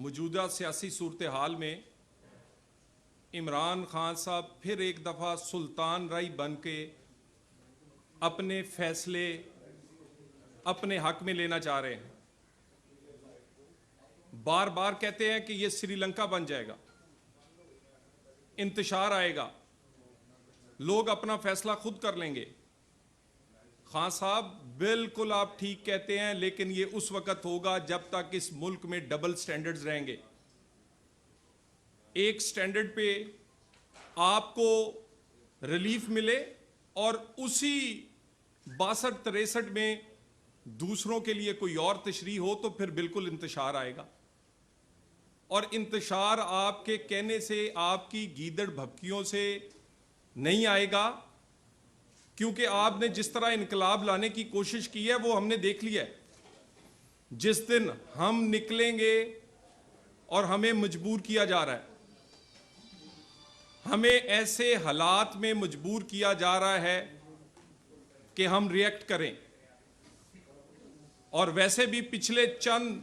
मौजूदा सियासी सूरत हाल में इमरान खान साहब फिर एक दफ़ा सुल्तान राय बन के अपने फैसले अपने हक में लेना चाह रहे हैं। बार बार कहते हैं कि ये श्रीलंका बन जाएगा, इंतशार आएगा, लोग अपना फैसला खुद कर लेंगे। खान साहब बिल्कुल आप ठीक कहते हैं, लेकिन ये उस वक्त होगा जब तक इस मुल्क में डबल स्टैंडर्ड्स रहेंगे। एक स्टैंडर्ड पे आपको रिलीफ मिले और उसी 62-63 में दूसरों के लिए कोई और तशरीह हो तो फिर बिल्कुल इंतशार आएगा। और इंतशार आपके कहने से, आपकी गीदड़ भभकियों से नहीं आएगा, क्योंकि आपने जिस तरह इनकलाब लाने की कोशिश की है वो हमने देख लिया है। जिस दिन हम निकलेंगे और हमें मजबूर किया जा रहा है, हमें ऐसे हालात में मजबूर किया जा रहा है कि हम रिएक्ट करें। और वैसे भी पिछले चंद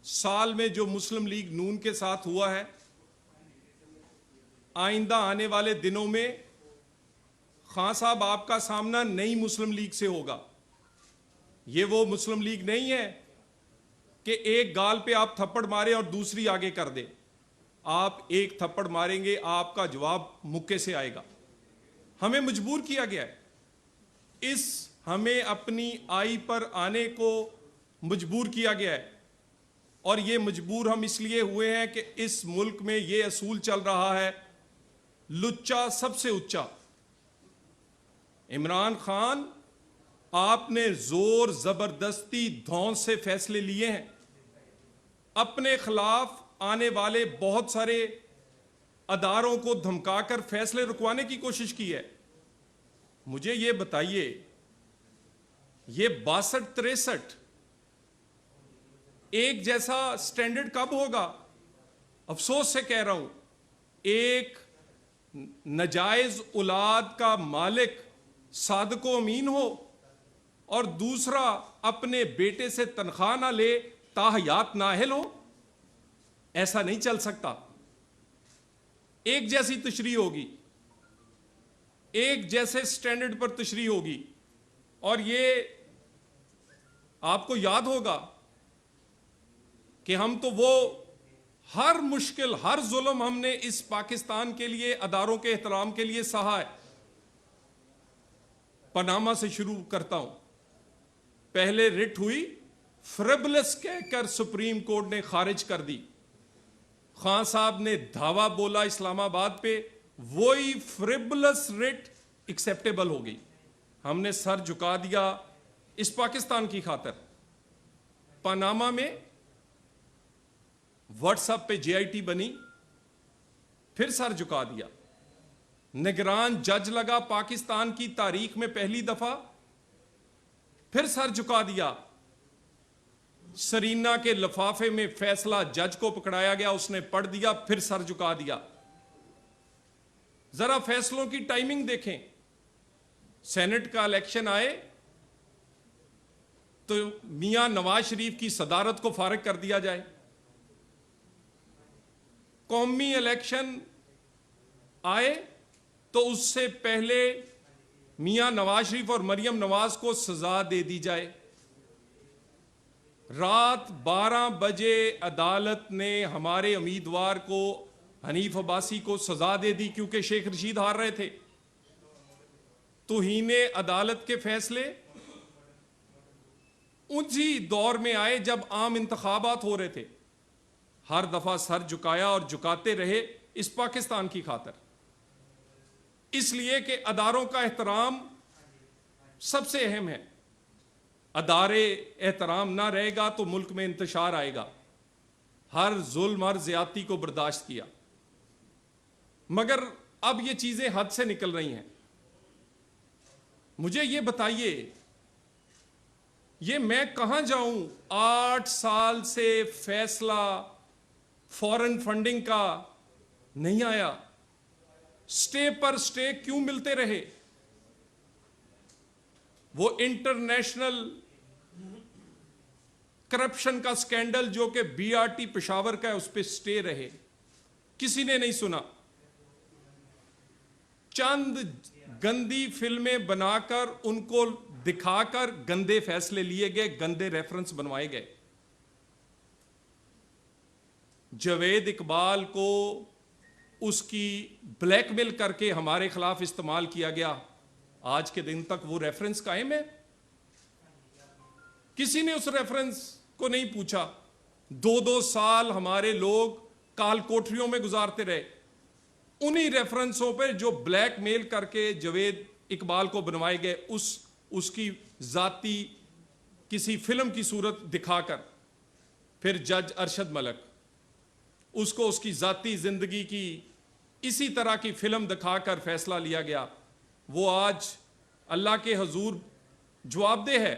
साल में जो मुस्लिम लीग नून के साथ हुआ है, आइंदा आने वाले दिनों में खान साहब आपका सामना नई मुस्लिम लीग से होगा। ये वो मुस्लिम लीग नहीं है कि एक गाल पे आप थप्पड़ मारे और दूसरी आगे कर दे। आप एक थप्पड़ मारेंगे, आपका जवाब मुक्के से आएगा। हमें मजबूर किया गया है, हमें अपनी आई पर आने को मजबूर किया गया है। और ये मजबूर हम इसलिए हुए हैं कि इस मुल्क में ये असूल चल रहा है, लुच्चा सबसे उच्चा। इमरान खान, आपने जोर जबरदस्ती धौंस से फैसले लिए हैं, अपने खिलाफ आने वाले बहुत सारे अदारों को धमकाकर फैसले रुकवाने की कोशिश की है। मुझे ये बताइए, ये 62-63 एक जैसा स्टैंडर्ड कब होगा? अफसोस से कह रहा हूं, एक नजायज औलाद का मालिक सादको अमीन हो और दूसरा अपने बेटे से तनख्वाह ना ले, ताहयात नाहिल हो। ऐसा नहीं चल सकता। एक जैसी तशरीह होगी, एक जैसे स्टैंडर्ड पर तशरीह होगी। और ये आपको याद होगा कि हम तो वो हर मुश्किल, हर जुल्म हमने इस पाकिस्तान के लिए, अदारों के एहतराम के लिए सहा है। पनामा से शुरू करता हूं। पहले रिट हुई, फ्रिवलेस कहकर सुप्रीम कोर्ट ने खारिज कर दी। खान साहब ने धावा बोला इस्लामाबाद पे, वही फ्रिवलेस रिट एक्सेप्टेबल हो गई। हमने सर झुका दिया इस पाकिस्तान की खातिर। पनामा में व्हाट्सएप पे JIT बनी, फिर सर झुका दिया। निगरान जज लगा पाकिस्तान की तारीख में पहली दफा, फिर सर झुका दिया। सरीना के लिफाफे में फैसला जज को पकड़ाया गया, उसने पढ़ दिया, फिर सर झुका दिया। जरा फैसलों की टाइमिंग देखें। सेनेट का इलेक्शन आए तो मियां नवाज शरीफ की सदारत को फारिग कर दिया जाए। कौमी इलेक्शन आए तो उससे पहले मियां नवाज शरीफ और मरियम नवाज को सजा दे दी जाए। रात 12 बजे अदालत ने हमारे उम्मीदवार को, हनीफ अब्बासी को सजा दे दी क्योंकि शेख रशीद हार रहे थे। तौहीने अदालत के फैसले उसी दौर में आए जब आम इंतखाबात हो रहे थे। हर दफा सर झुकाया और झुकाते रहे इस पाकिस्तान की खातिर, इसलिए कि अदारों का एहतराम सबसे अहम है। अदारे एहतराम ना रहेगा तो मुल्क में इंतशार आएगा। हर जुल्म, हर ज्यादती को बर्दाश्त किया, मगर अब ये चीजें हद से निकल रही हैं। मुझे ये बताइए, ये मैं कहां जाऊं? 8 साल से फैसला फॉरेन फंडिंग का नहीं आया। स्टे पर स्टे क्यों मिलते रहे? वो इंटरनेशनल करप्शन का स्कैंडल जो कि बीआरटी पेशावर का है उस पर स्टे रहे, किसी ने नहीं सुना। चंद गंदी फिल्में बनाकर उनको दिखाकर गंदे फैसले लिए गए, गंदे रेफरेंस बनवाए गए। जावेद इकबाल को उसकी ब्लैकमेल करके हमारे खिलाफ इस्तेमाल किया गया। आज के दिन तक वो रेफरेंस कायम है, किसी ने उस रेफरेंस को नहीं पूछा। 2-2 साल हमारे लोग काल कोठरियों में गुजारते रहे उन्हीं रेफरेंसों पर जो ब्लैकमेल करके जावेद इकबाल को बनवाए गए, उसकी जाती किसी फिल्म की सूरत दिखाकर। फिर जज अरशद मलिक, उसको उसकी जाती जिंदगी की इसी तरह की फिल्म दिखाकर फैसला लिया गया। वो आज अल्लाह के हजूर जवाबदेह है,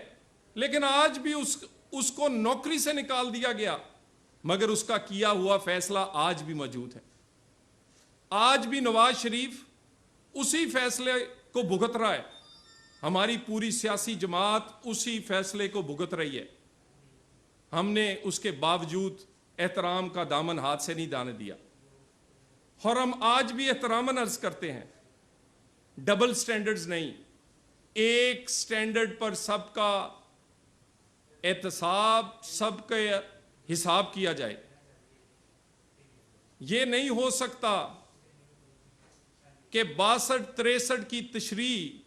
लेकिन आज भी उसको नौकरी से निकाल दिया गया, मगर उसका किया हुआ फैसला आज भी मौजूद है। आज भी नवाज शरीफ उसी फैसले को भुगत रहा है, हमारी पूरी सियासी जमात उसी फैसले को भुगत रही है। हमने उसके बावजूद एहतराम का दामन हाथ से नहीं दाने दिया, और हम आज भी एहतरामन अर्ज करते हैं, डबल स्टैंडर्ड्स नहीं, एक स्टैंडर्ड पर सबका एहतसाब, सबके हिसाब किया जाए। यह नहीं हो सकता कि 62-63 की तशरीह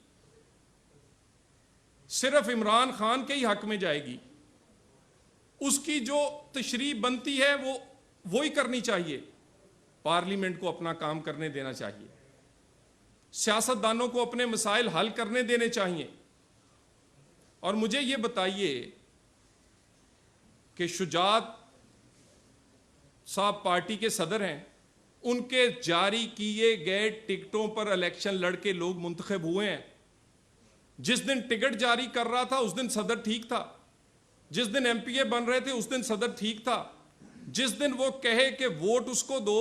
सिर्फ इमरान खान के ही हक में जाएगी। उसकी जो तशरीह बनती है वो ही करनी चाहिए। पार्लियामेंट को अपना काम करने देना चाहिए, सियासतदानों को अपने मसाइल हल करने देने चाहिए। और मुझे ये बताइए कि शुजात साहब पार्टी के सदर हैं, उनके जारी किए गए टिकटों पर इलेक्शन लड़के लोग मुंतखब हुए हैं। जिस दिन टिकट जारी कर रहा था उस दिन सदर ठीक था, जिस दिन एमपीए बन रहे थे उस दिन सदर ठीक था, जिस दिन वो कहे कि वोट उसको दो।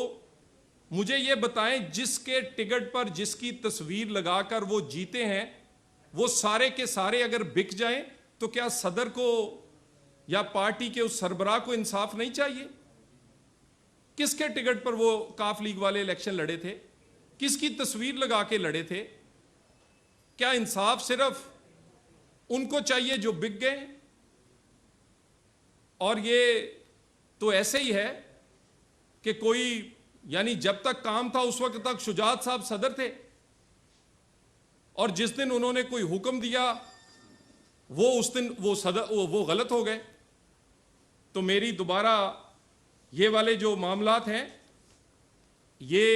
मुझे ये बताएं, जिसके टिकट पर जिसकी तस्वीर लगाकर वो जीते हैं, वो सारे के सारे अगर बिक जाएं तो क्या सदर को या पार्टी के उस सरबराह को इंसाफ नहीं चाहिए? किसके टिकट पर वो काफ लीग वाले इलेक्शन लड़े थे, किसकी तस्वीर लगा के लड़े थे? क्या इंसाफ सिर्फ उनको चाहिए जो बिक गए? और ये तो ऐसे ही है कि कोई, यानी जब तक काम था उस वक्त तक शुजात साहब सदर थे, और जिस दिन उन्होंने कोई हुक्म दिया वो उस दिन वो गलत हो गए। तो मेरी दोबारा ये वाले जो मामलात हैं, ये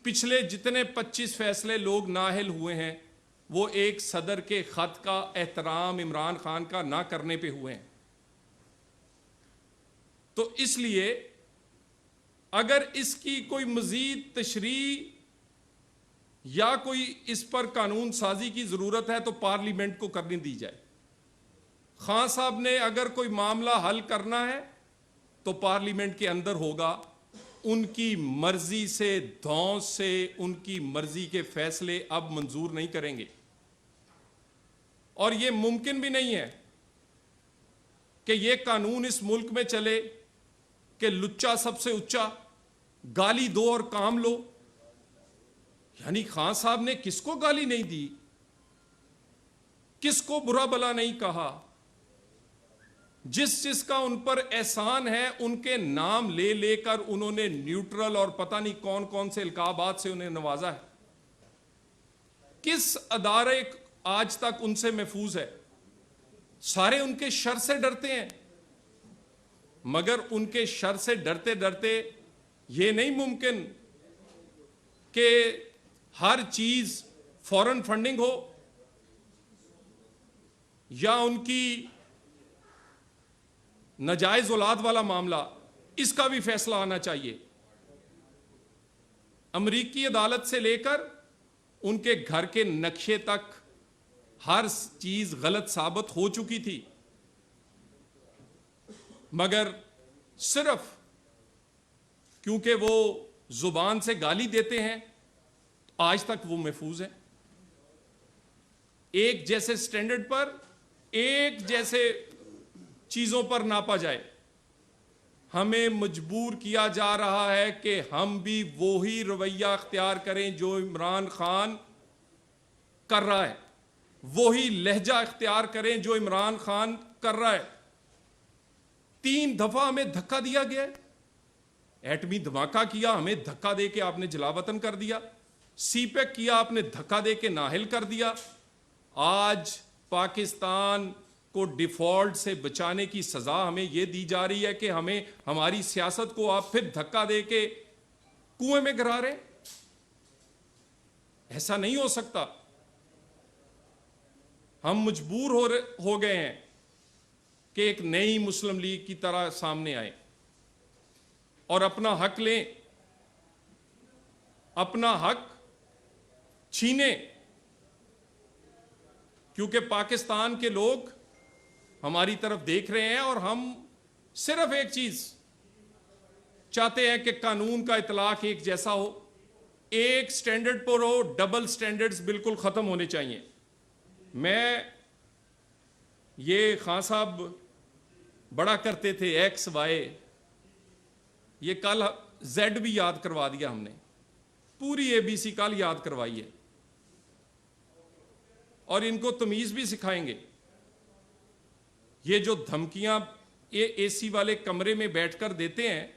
पिछले जितने 25 फैसले लोग नाअहल हुए हैं वो एक सदर के खत का एहतराम इमरान खान का ना करने पे हुए हैं। तो इसलिए अगर इसकी कोई मजीद तशरीह या कोई इस पर कानून साजी की जरूरत है तो पार्लियामेंट को करने दी जाए। खान साहब ने अगर कोई मामला हल करना है तो पार्लियामेंट के अंदर होगा, उनकी मर्जी से, धौंस से उनकी मर्जी के फैसले अब मंजूर नहीं करेंगे। और यह मुमकिन भी नहीं है कि यह कानून इस मुल्क में चले कि लुच्चा सबसे उच्चा, गाली दो और काम लो। यानी खान साहब ने किसको गाली नहीं दी, किसको बुरा भला नहीं कहा, जिसका उन पर एहसान है उनके नाम ले लेकर उन्होंने न्यूट्रल और पता नहीं कौन कौन से इल्काबात से उन्हें नवाजा है। किस अदारे आज तक उनसे महफूज है? सारे उनके शर से डरते हैं, मगर उनके शर से डरते डरते यह नहीं मुमकिन कि हर चीज फॉरेन फंडिंग हो या उनकी नाजायज औलाद वाला मामला, इसका भी फैसला आना चाहिए। अमरीकी अदालत से लेकर उनके घर के नक्शे तक हर चीज गलत साबित हो चुकी थी, मगर सिर्फ क्योंकि वो जुबान से गाली देते हैं आज तक वो महफूज है। एक जैसे स्टैंडर्ड पर, एक जैसे चीजों पर नापा जाए। हमें मजबूर किया जा रहा है कि हम भी वही रवैया अख्तियार करें जो इमरान खान कर रहा है, वही लहजा इख्तियार करें जो इमरान खान कर रहा है। 3 दफा हमें धक्का दिया गया है, एटमी धमाका किया, हमें धक्का दे के आपने जलावतन कर दिया। सीपेक किया, आपने धक्का दे के नाहिल कर दिया। आज पाकिस्तान को डिफॉल्ट से बचाने की सजा हमें यह दी जा रही है कि हमें हमारी सियासत को आप फिर धक्का दे के कुएं में गिरा रहे। ऐसा नहीं हो सकता। हम मजबूर हो गए हैं कि एक नई मुस्लिम लीग की तरह सामने आए और अपना हक लें, अपना हक छीने, क्योंकि पाकिस्तान के लोग हमारी तरफ देख रहे हैं और हम सिर्फ एक चीज चाहते हैं कि कानून का इतलाक एक जैसा हो, एक स्टैंडर्ड पर हो, डबल स्टैंडर्ड्स बिल्कुल खत्म होने चाहिए। मैं ये खान साहब बड़ा करते थे एक्स वाई, ये कल जेड भी याद करवा दिया हमने, पूरी एबीसी कल याद करवाई है और इनको तमीज भी सिखाएंगे। ये जो धमकियां ये एसी वाले कमरे में बैठकर देते हैं,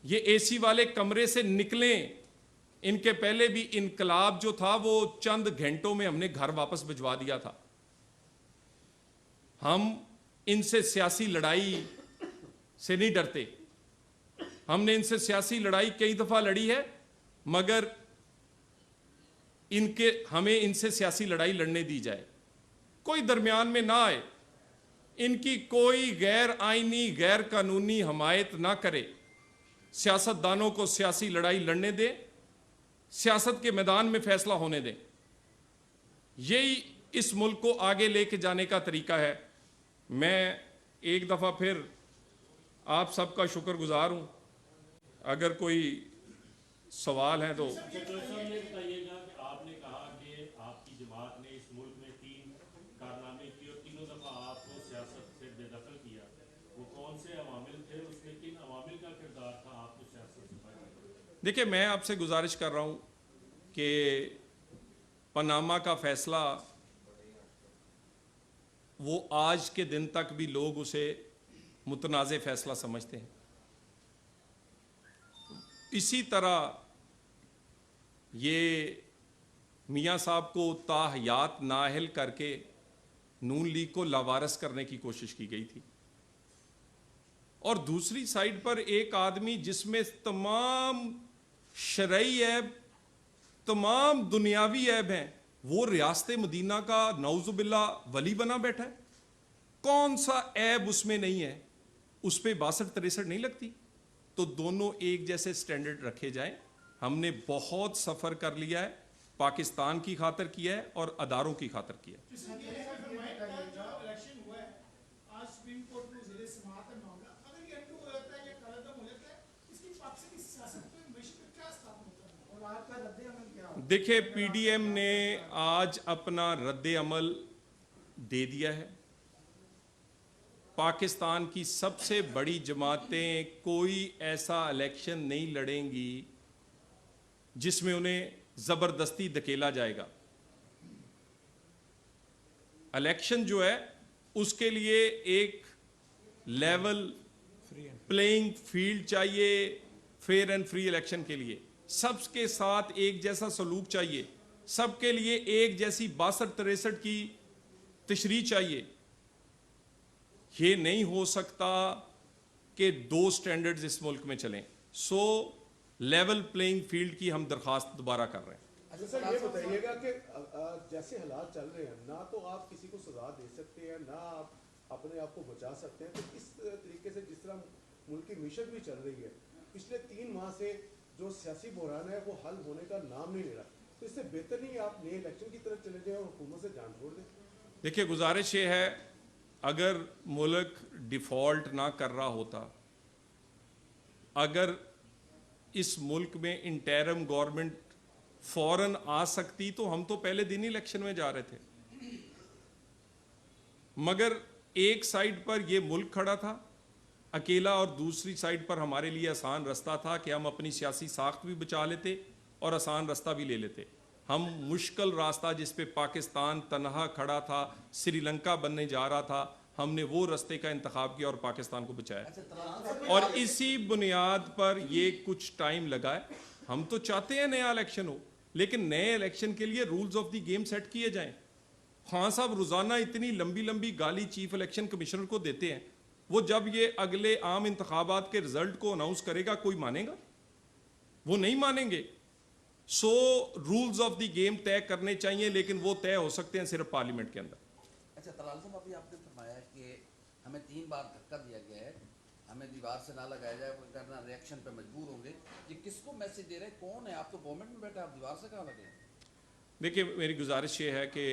ये एसी वाले कमरे से निकलें। इनके पहले भी इनकलाब जो था वो चंद घंटों में हमने घर वापस भिजवा दिया था। हम इनसे सियासी लड़ाई से नहीं डरते। हमने इनसे सियासी लड़ाई कई दफा लड़ी है, मगर हमें इनसे सियासी लड़ाई लड़ने दी जाए, कोई दरमियान में ना आए, इनकी कोई गैर आईनी गैर कानूनी हमायत ना करे। सियासतदानों को सियासी लड़ाई लड़ने दे, सियासत के मैदान में फैसला होने दें। यही इस मुल्क को आगे लेके जाने का तरीका है। मैं एक दफा फिर आप सबका शुक्रगुजार हूं। अगर कोई सवाल है तो। बताइएगा कि आपने कहा कि आपकी जमात ने इस मुल्क में 3 कारनामे किए और तीनों दफा आपको सियासत से बेदखल किया, वो कौन से अवामिल थे, उसमें किन अवामिल का किरदार था आपको सियासत से बाहर? देखिए, मैं आपसे गुजारिश कर रहा हूं कि पनामा का फैसला वो आज के दिन तक भी लोग उसे मुतनाज़े फैसला समझते हैं। इसी तरह ये मियां साहब को ताहयात नाअहल करके नून लीग को लावारस करने की कोशिश की गई थी, और दूसरी साइड पर एक आदमी जिसमें तमाम शरई ऐब, तमाम दुनियावी ऐब हैं, वो रियासत मदीना का नौजुबिल्ला वली बना बैठा है। कौन सा ऐब उसमें नहीं है? उस पर 62-63 नहीं लगती। तो दोनों एक जैसे स्टैंडर्ड रखे जाएं। हमने बहुत सफर कर लिया है, पाकिस्तान की खातिर किया है और अदारों की खातिर किया है। देखिए, पीडीएम ने आज अपना रद्द अमल दे दिया है। पाकिस्तान की सबसे बड़ी जमातें कोई ऐसा इलेक्शन नहीं लड़ेंगी जिसमें उन्हें जबरदस्ती धकेला जाएगा। इलेक्शन जो है उसके लिए एक लेवल प्लेइंग फील्ड चाहिए, फेयर एंड फ्री इलेक्शन के लिए सबके साथ एक जैसा सलूक चाहिए, सबके लिए एक जैसी 62-63 की तशरीह चाहिए। ये नहीं हो सकता कि 2 स्टैंडर्ड्स इस मुल्क में चलें। सो लेवल प्लेइंग फील्ड की हम दरखास्त दोबारा कर रहे हैं। अच्छा सर, ये बताइएगा कि जैसे हालात चल रहे हैं, ना तो आप किसी को सजा दे सकते हैं, ना आप अपने आप को बचा सकते हैं। तो इस तरीके से जिस तरह मुल्क की मिशन भी चल रही है, पिछले 3 माह से जो सियासी बहरान है वो हल होने का नाम नहीं ले रहा, तो इससे बेहतर नहीं आप नए इलेक्शन की तरफ चले जाएं और हुकूमत से जान छोड़ दें। देखिए, गुजारिश ये है, अगर मुल्क डिफॉल्ट ना कर रहा होता, अगर इस मुल्क में इंटरिम गवर्नमेंट फौरन आ सकती, तो हम तो पहले दिन ही इलेक्शन में जा रहे थे। मगर एक साइड पर ये मुल्क खड़ा था अकेला और दूसरी साइड पर हमारे लिए आसान रास्ता था कि हम अपनी सियासी साख्त भी बचा लेते और आसान रास्ता भी ले लेते। हम मुश्किल रास्ता जिस पे पाकिस्तान तनहा खड़ा था, श्रीलंका बनने जा रहा था, हमने वो रास्ते का इंतखाब किया और पाकिस्तान को बचाया। और इसी बुनियाद पर ये कुछ टाइम लगा है। हम तो चाहते हैं नया इलेक्शन हो, लेकिन नए इलेक्शन के लिए rules of the game set किए जाएं। खान साहब रोजाना इतनी लंबी लंबी गाली चीफ इलेक्शन कमिश्नर को देते हैं, वो जब ये अगले आम इंतखाबात के रिजल्ट को अनाउंस करेगा कोई मानेगा? वो नहीं मानेंगे। So rules of the game तय करने चाहिए, लेकिन वो तय हो सकते हैं सिर्फ पार्लियामेंट के अंदर। अच्छा तलाल साहब, अभी आपने फरमाया कि हमें 3 बार धक्का दिया गया है, हमें दीवार से ना लगाया जाए, कोई करना रिएक्शन पे मजबूर होंगे। ये किसको मैसेज दे रहे हैं? कौन है? आप तो गवर्नमेंट में बैठे, आप दीवार से कहाँ लगे? देखिए, मेरी गुजारिश ये है कि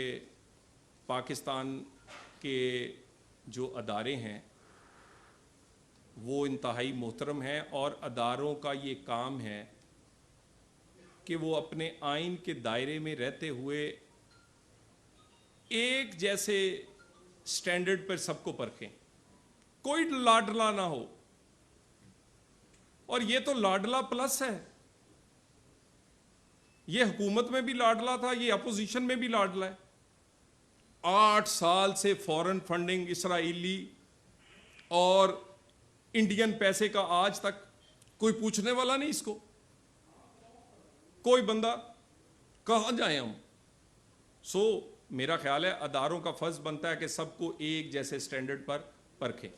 पाकिस्तान के जो अदारे हैं वो इंतहाई मोहतरम हैं और अदारों का ये काम है कि वो अपने आइन के दायरे में रहते हुए एक जैसे स्टैंडर्ड पर सबको परखें, कोई लाडला ना हो। और ये तो लाडला प्लस है, ये हुकूमत में भी लाडला था, ये अपोजिशन में भी लाडला है। 8 साल से फॉरेन फंडिंग इसराइली और इंडियन पैसे का आज तक कोई पूछने वाला नहीं इसको। कोई बंदा कहां जाए हम। सो मेरा ख्याल है अदारों का फर्ज बनता है कि सबको एक जैसे स्टैंडर्ड पर परखें।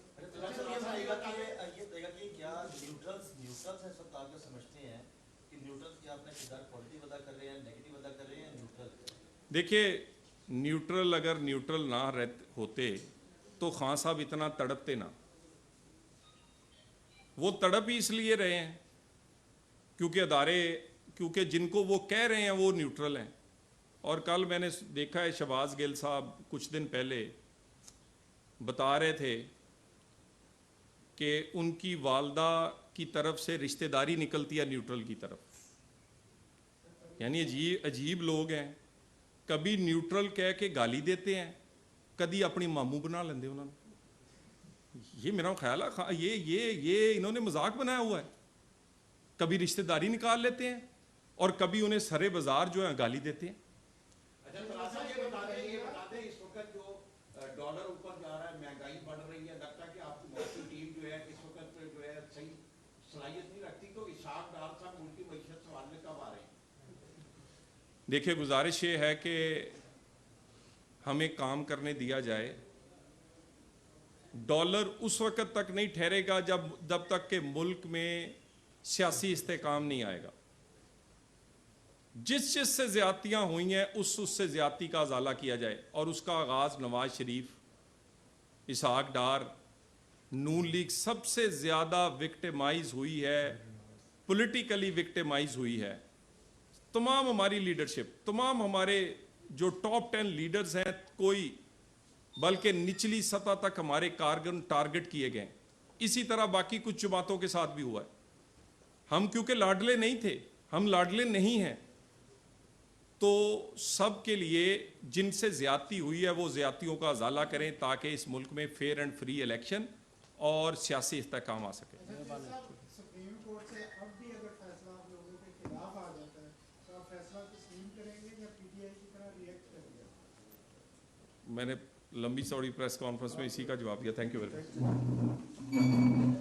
देखिए, न्यूट्रल अगर न्यूट्रल ना होते तो खान साहब इतना तड़पते ना। वो तड़प ही इसलिए रहे हैं क्योंकि जिनको वो कह रहे हैं वो न्यूट्रल हैं। और कल मैंने देखा है शहबाज गिल साहब कुछ दिन पहले बता रहे थे कि उनकी वालदा की तरफ से रिश्तेदारी निकलती है न्यूट्रल की तरफ। यानी अजीब लोग हैं, कभी न्यूट्रल कह के गाली देते हैं, कभी अपनी मामू बना लेंगे उन्होंने। ये मेरा ख्याल है ये इन्होंने मजाक बनाया हुआ है। कभी रिश्तेदारी निकाल लेते हैं और कभी उन्हें सरे बाजार जो है गाली देते हैं। ये बता दें इस वक्त जो डॉलर ऊपर जा रहा है, महंगाई बढ़ रही है, लगता है कि आपकी टीम जो है इस वक्त जो है सही सलाहियत नहीं रखती, तो इशाक डार साहब मुल्क की मईशत संभालने कब आ रहे हैं? देखिए, गुजारिश ये है कि हमें काम करने दिया जाए। डॉलर उस वक्त तक नहीं ठहरेगा जब तक के मुल्क में सियासी इस्तेकाम नहीं आएगा। जिस से ज्यादतियां हुई हैं उससे ज्यादती का अजाला किया जाए। और उसका आगाज नवाज शरीफ, इसहाक डार, नून लीग सबसे ज्यादा विक्टिमाइज हुई है, पॉलिटिकली विक्टिमाइज हुई है। तमाम हमारी लीडरशिप, तमाम हमारे जो टॉप 10 लीडर्स हैं, कोई बल्कि निचली सतह तक हमारे कारकुन टारगेट किए गए। इसी तरह बाकी कुछ जमातों के साथ भी हुआ है। हम क्योंकि लाडले नहीं थे, हम लाडले नहीं हैं, तो सब के लिए जिनसे ज्यादती हुई है वो ज्यादतियों का अजाला करें ताकि इस मुल्क में फेयर एंड फ्री इलेक्शन और सियासी इस्तेकाम आ सके। सुप्रीम कोर्ट से अब भी अगर फैसला आप लोगों के खिलाफ आ जाता है तो आप फैसला तस्लीम करेंगे या पीटीआई की तरह रिएक्ट करेंगे? मैंने लंबी चौड़ी प्रेस कॉन्फ्रेंस में इसी का जवाब दिया। Thank you very much.